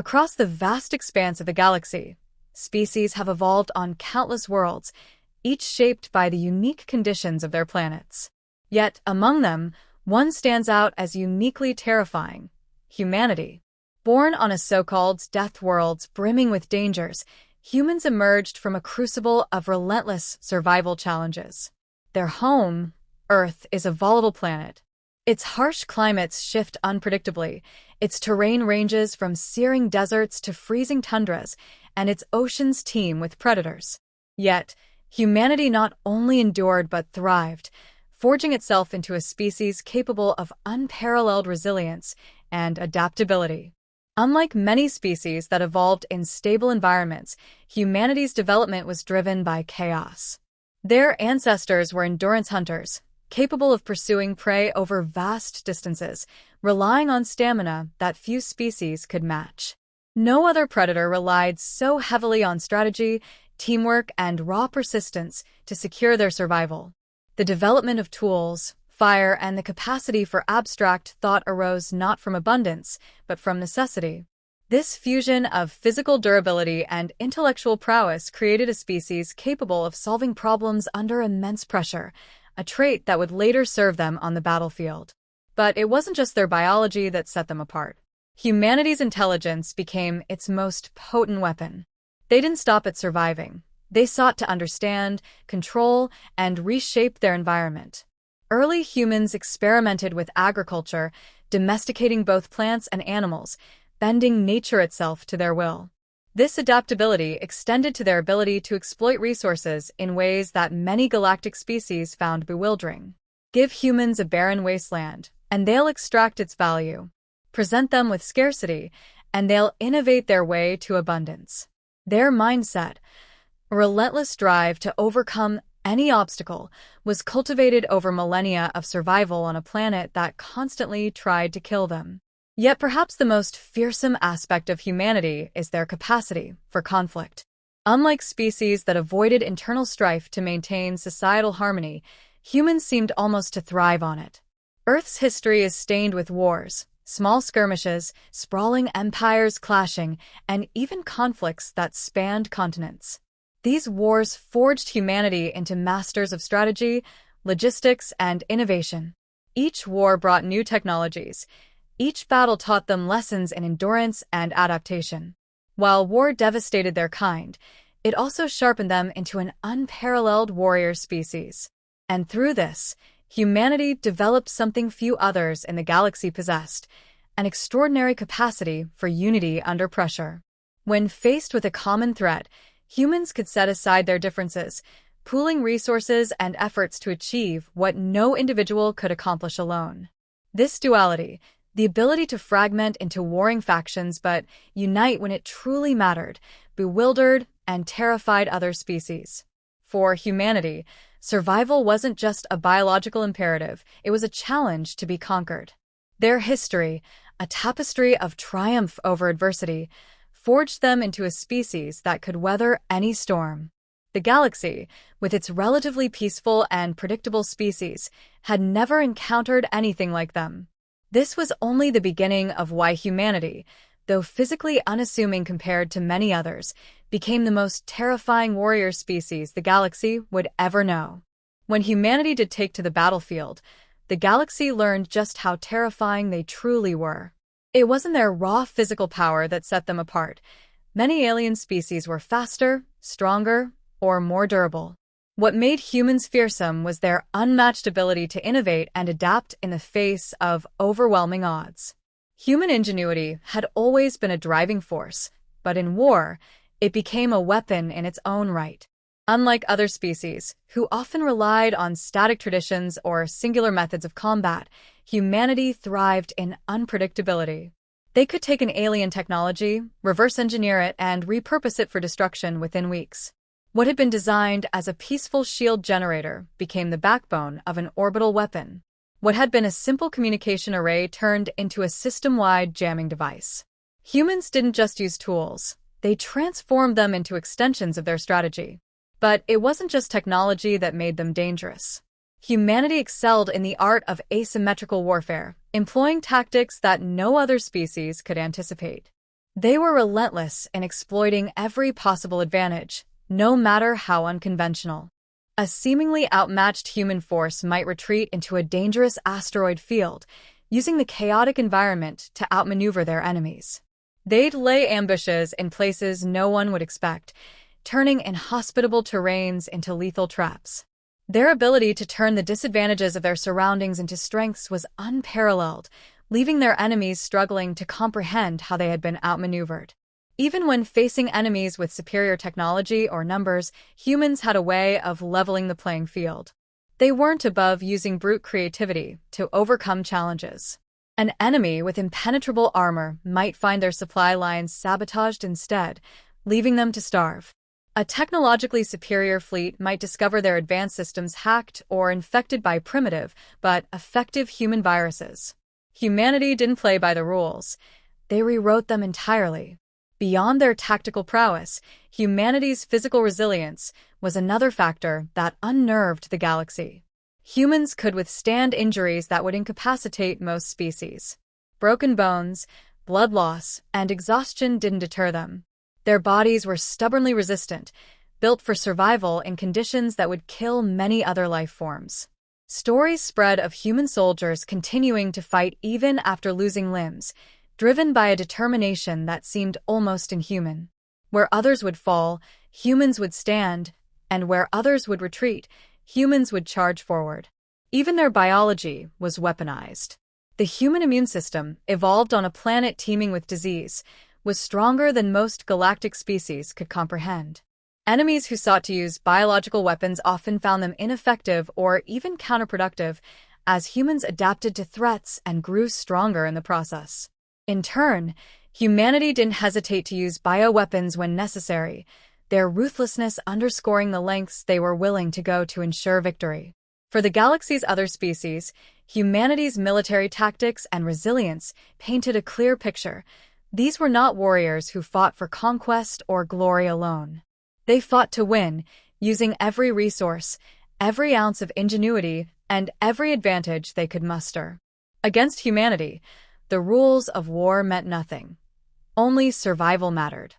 Across the vast expanse of the galaxy, species have evolved on countless worlds, each shaped by the unique conditions of their planets. Yet, among them, one stands out as uniquely terrifying: humanity. Born on a so-called death world brimming with dangers, humans emerged from a crucible of relentless survival challenges. Their home, Earth, is a volatile planet. Its harsh climates shift unpredictably, its terrain ranges from searing deserts to freezing tundras, and its oceans teem with predators. Yet, humanity not only endured but thrived, forging itself into a species capable of unparalleled resilience and adaptability. Unlike many species that evolved in stable environments, humanity's development was driven by chaos. Their ancestors were endurance hunters, capable of pursuing prey over vast distances, relying on stamina that few species could match. No other predator relied so heavily on strategy, teamwork, and raw persistence to secure their survival. The development of tools, fire, and the capacity for abstract thought arose not from abundance, but from necessity. This fusion of physical durability and intellectual prowess created a species capable of solving problems under immense pressure, a trait that would later serve them on the battlefield. But it wasn't just their biology that set them apart. Humanity's intelligence became its most potent weapon. They didn't stop at surviving. They sought to understand, control, and reshape their environment. Early humans experimented with agriculture, domesticating both plants and animals, bending nature itself to their will. This adaptability extended to their ability to exploit resources in ways that many galactic species found bewildering. Give humans a barren wasteland, and they'll extract its value. Present them with scarcity, and they'll innovate their way to abundance. Their mindset, a relentless drive to overcome any obstacle, was cultivated over millennia of survival on a planet that constantly tried to kill them. Yet perhaps the most fearsome aspect of humanity is their capacity for conflict. Unlike species that avoided internal strife to maintain societal harmony, humans seemed almost to thrive on it. Earth's history is stained with wars, small skirmishes, sprawling empires clashing, and even conflicts that spanned continents. These wars forged humanity into masters of strategy, logistics, and innovation. Each war brought new technologies. Each battle taught them lessons in endurance and adaptation. While war devastated their kind, it also sharpened them into an unparalleled warrior species. And through this, humanity developed something few others in the galaxy possessed: an extraordinary capacity for unity under pressure. When faced with a common threat, humans could set aside their differences, pooling resources and efforts to achieve what no individual could accomplish alone. This duality, the ability to fragment into warring factions but unite when it truly mattered, bewildered and terrified other species. For humanity, survival wasn't just a biological imperative, it was a challenge to be conquered. Their history, a tapestry of triumph over adversity, forged them into a species that could weather any storm. The galaxy, with its relatively peaceful and predictable species, had never encountered anything like them. This was only the beginning of why humanity, though physically unassuming compared to many others, became the most terrifying warrior species the galaxy would ever know. When humanity did take to the battlefield, the galaxy learned just how terrifying they truly were. It wasn't their raw physical power that set them apart. Many alien species were faster, stronger, or more durable. What made humans fearsome was their unmatched ability to innovate and adapt in the face of overwhelming odds. Human ingenuity had always been a driving force, but in war, it became a weapon in its own right. Unlike other species, who often relied on static traditions or singular methods of combat, humanity thrived in unpredictability. They could take an alien technology, reverse engineer it, and repurpose it for destruction within weeks. What had been designed as a peaceful shield generator became the backbone of an orbital weapon. What had been a simple communication array turned into a system-wide jamming device. Humans didn't just use tools, they transformed them into extensions of their strategy. But it wasn't just technology that made them dangerous. Humanity excelled in the art of asymmetrical warfare, employing tactics that no other species could anticipate. They were relentless in exploiting every possible advantage, no matter how unconventional. A seemingly outmatched human force might retreat into a dangerous asteroid field, using the chaotic environment to outmaneuver their enemies. They'd lay ambushes in places no one would expect, turning inhospitable terrains into lethal traps. Their ability to turn the disadvantages of their surroundings into strengths was unparalleled, leaving their enemies struggling to comprehend how they had been outmaneuvered. Even when facing enemies with superior technology or numbers, humans had a way of leveling the playing field. They weren't above using brute creativity to overcome challenges. An enemy with impenetrable armor might find their supply lines sabotaged instead, leaving them to starve. A technologically superior fleet might discover their advanced systems hacked or infected by primitive but effective human viruses. Humanity didn't play by the rules. They rewrote them entirely. Beyond their tactical prowess, humanity's physical resilience was another factor that unnerved the galaxy. Humans could withstand injuries that would incapacitate most species. Broken bones, blood loss, and exhaustion didn't deter them. Their bodies were stubbornly resistant, built for survival in conditions that would kill many other life forms. Stories spread of human soldiers continuing to fight even after losing limbs, driven by a determination that seemed almost inhuman. Where others would fall, humans would stand, and where others would retreat, humans would charge forward. Even their biology was weaponized. The human immune system, evolved on a planet teeming with disease, was stronger than most galactic species could comprehend. Enemies who sought to use biological weapons often found them ineffective or even counterproductive, as humans adapted to threats and grew stronger in the process. In turn, humanity didn't hesitate to use bioweapons when necessary, their ruthlessness underscoring the lengths they were willing to go to ensure victory. For the galaxy's other species, humanity's military tactics and resilience painted a clear picture. These were not warriors who fought for conquest or glory alone. They fought to win, using every resource, every ounce of ingenuity, and every advantage they could muster. Against humanity, the rules of war meant nothing. Only survival mattered.